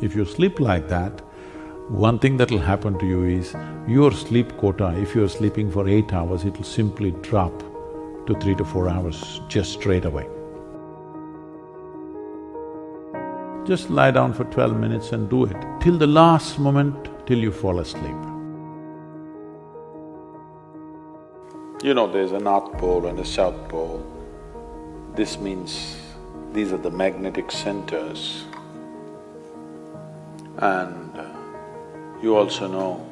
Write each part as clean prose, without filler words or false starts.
If you sleep like that, one thing that will happen to you is your sleep quota, if you're sleeping for 8 hours, it'll simply drop to 3 to 4 hours just straight away. Just lie down for 12 minutes and do it, till the last moment, till you fall asleep. You know, there's a North Pole and a South Pole. This means these are the magnetic centers. And you also know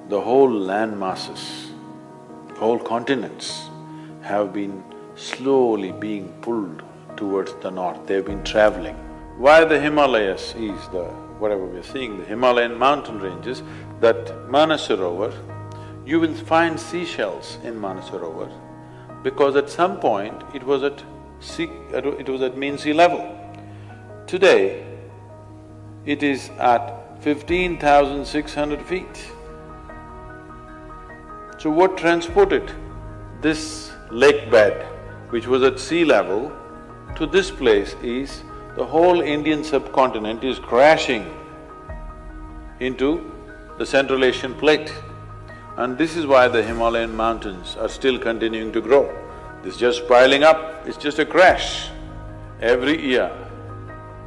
the whole land masses, whole continents have been slowly being pulled towards the north, they've been traveling. Why the Himalayas is whatever we're seeing, the Himalayan mountain ranges, that Manasarovar, you will find seashells in Manasarovar because at some point it was at mean sea level. Today, it is at 15,600 feet. So what transported this lake bed, which was at sea level, to this place is the whole Indian subcontinent is crashing into the Central Asian plate. And this is why the Himalayan mountains are still continuing to grow. This is just piling up, it's just a crash. Every year,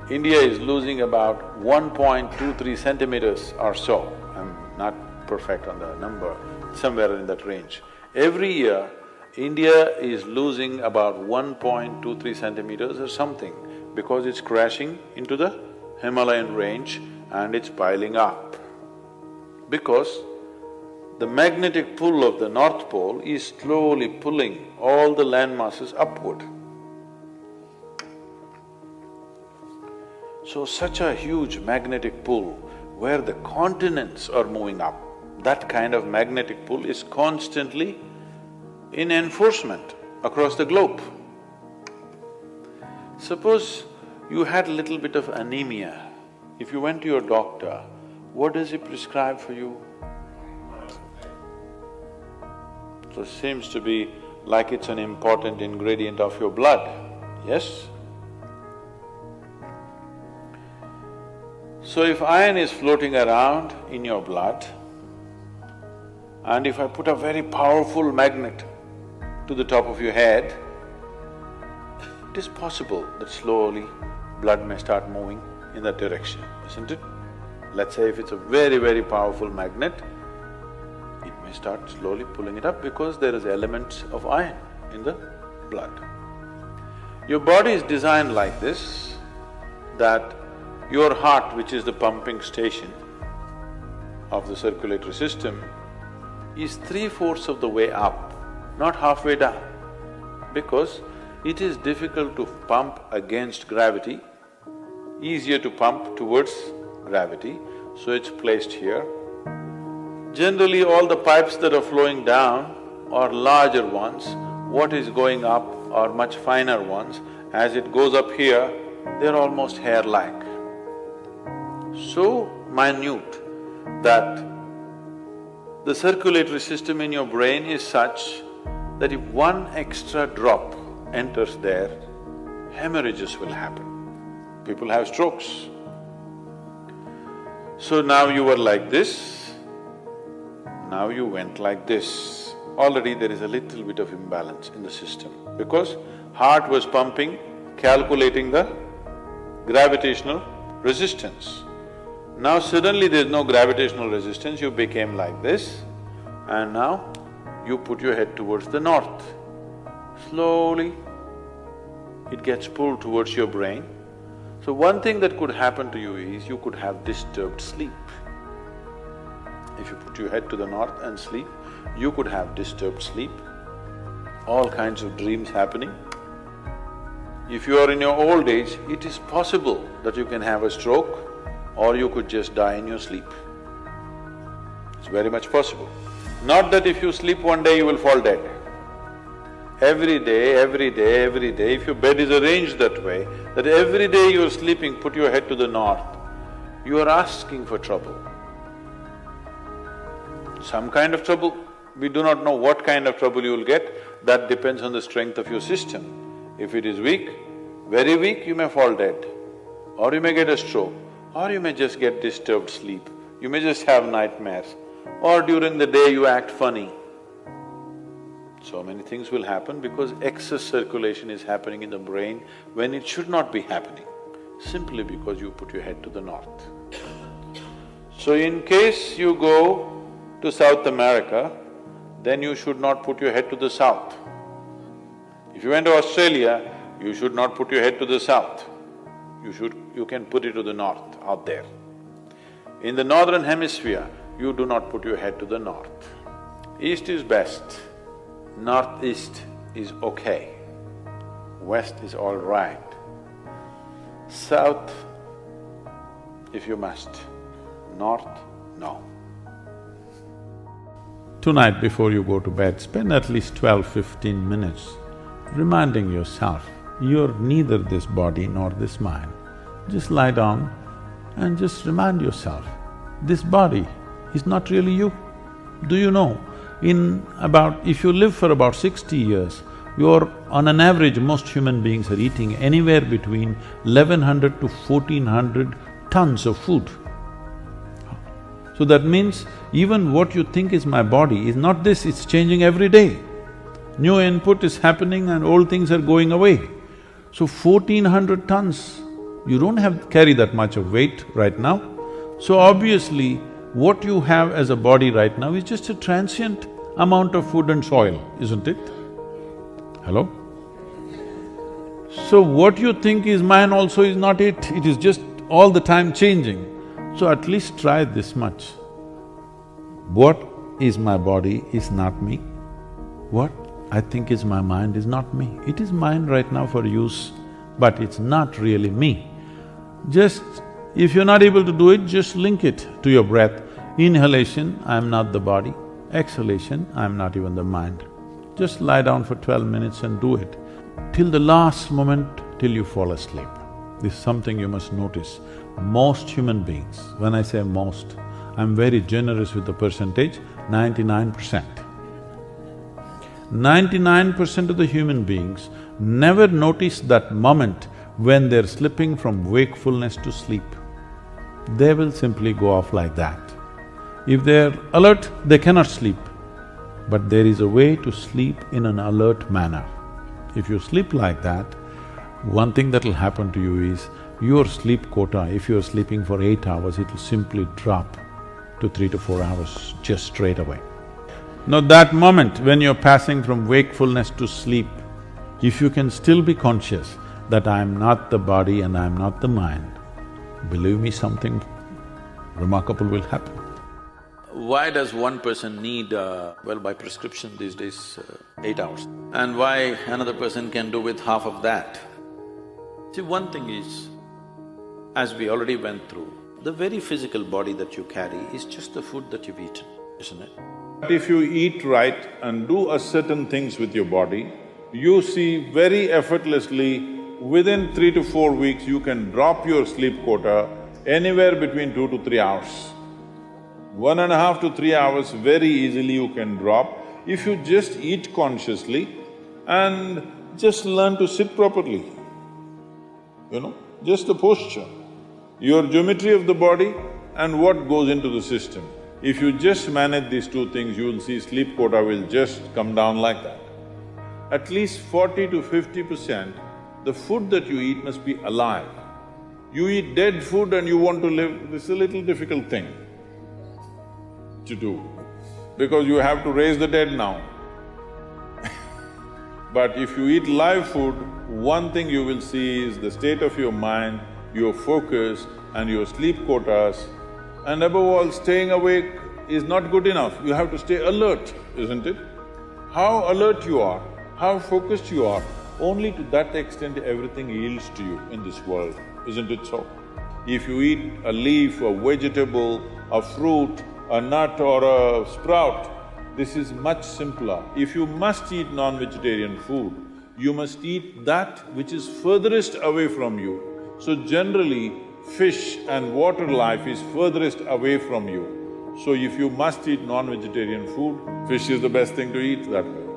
India is losing about 1.23 centimeters or so. I'm not perfect on the number, somewhere in that range. Every year, India is losing about 1.23 centimeters or something because it's crashing into the Himalayan range and it's piling up. Because the magnetic pull of the North Pole is slowly pulling all the land masses upward. So such a huge magnetic pull where the continents are moving up, that kind of magnetic pull is constantly in enforcement across the globe. Suppose you had a little bit of anemia. If you went to your doctor, what does he prescribe for you? So it seems to be like it's an important ingredient of your blood, yes? So if iron is floating around in your blood, and if I put a very powerful magnet to the top of your head, it is possible that slowly blood may start moving in that direction, isn't it? Let's say if it's a very, very powerful magnet, it may start slowly pulling it up because there is elements of iron in the blood. Your body is designed like this, that your heart, which is the pumping station of the circulatory system, is 3/4 of the way up, not halfway down, because it is difficult to pump against gravity, easier to pump towards gravity, so it's placed here. Generally, all the pipes that are flowing down are larger ones, what is going up are much finer ones. As it goes up here, they're almost hair-like. So minute that the circulatory system in your brain is such that if one extra drop enters there, hemorrhages will happen. People have strokes. So now you were like this, now you went like this. Already there is a little bit of imbalance in the system because heart was pumping, calculating the gravitational resistance. Now suddenly there's no gravitational resistance, you became like this, and now you put your head towards the north. Slowly, it gets pulled towards your brain. So one thing that could happen to you is you could have disturbed sleep. If you put your head to the north and sleep, you could have disturbed sleep, all kinds of dreams happening. If you are in your old age, it is possible that you can have a stroke or you could just die in your sleep. It's very much possible. Not that if you sleep one day you will fall dead. Every day, every day, every day, if your bed is arranged that way, that every day you're sleeping, put your head to the north, you are asking for trouble. Some kind of trouble, we do not know what kind of trouble you will get, that depends on the strength of your system. If it is weak, very weak, you may fall dead, or you may get a stroke, or you may just get disturbed sleep, you may just have nightmares, or during the day you act funny. So many things will happen because excess circulation is happening in the brain when it should not be happening, simply because you put your head to the north. So in case you go to South America, then you should not put your head to the south. If you went to Australia, you should not put your head to the south. You can put it to the north, out there. In the northern hemisphere, you do not put your head to the north. East is best, northeast is okay, west is all right. South, if you must, north, no. Tonight before you go to bed, spend at least 12–15 minutes reminding yourself, you're neither this body nor this mind. Just lie down and just remind yourself, this body is not really you. Do you know, if you live for about 60 years, you're… on an average, most human beings are eating anywhere between 1100 to 1400 tons of food. So that means even what you think is my body is not this, it's changing every day. New input is happening and old things are going away. So 1400 tons, you don't carry that much of weight right now. So obviously, what you have as a body right now is just a transient amount of food and soil, isn't it? Hello? So what you think is mine also is not it, it is just all the time changing. So at least try this much. What is my body is not me. What I think is my mind is not me. It is mine right now for use, but it's not really me. Just… if you're not able to do it, just link it to your breath. Inhalation, I'm not the body. Exhalation, I'm not even the mind. Just lie down for 12 minutes and do it, till the last moment, till you fall asleep. This is something you must notice. Most human beings, when I say most, I'm very generous with the percentage, 99%. 99% of the human beings never notice that moment when they're slipping from wakefulness to sleep. They will simply go off like that. If they're alert, they cannot sleep. But there is a way to sleep in an alert manner. If you sleep like that, one thing that'll happen to you is, your sleep quota, if you're sleeping for 8 hours, it'll simply drop to 3 to 4 hours just straight away. Now that moment when you're passing from wakefulness to sleep, if you can still be conscious that I'm not the body and I'm not the mind, believe me, something remarkable will happen. Why does one person need, well, by prescription these days, 8 hours? And why another person can do with half of that? See, one thing is, as we already went through, the very physical body that you carry is just the food that you've eaten, isn't it? If you eat right and do certain things with your body, you see very effortlessly, within 3 to 4 weeks, you can drop your sleep quota anywhere between 2 to 3 hours. 1.5 to 3 hours very easily you can drop if you just eat consciously and just learn to sit properly, just the posture, your geometry of the body and what goes into the system. If you just manage these two things, you will see sleep quota will just come down like that. At least 40 to 50%, the food that you eat must be alive. You eat dead food and you want to live, this is a little difficult thing to do, because you have to raise the dead now. But if you eat live food, one thing you will see is the state of your mind, your focus and your sleep quotas, and above all, staying awake is not good enough, you have to stay alert, isn't it? How alert you are, how focused you are, only to that extent everything yields to you in this world, isn't it so? If you eat a leaf, a vegetable, a fruit, a nut or a sprout, this is much simpler. If you must eat non-vegetarian food, you must eat that which is furthest away from you. So generally, fish and water life is furthest away from you. So if you must eat non-vegetarian food, fish is the best thing to eat that way.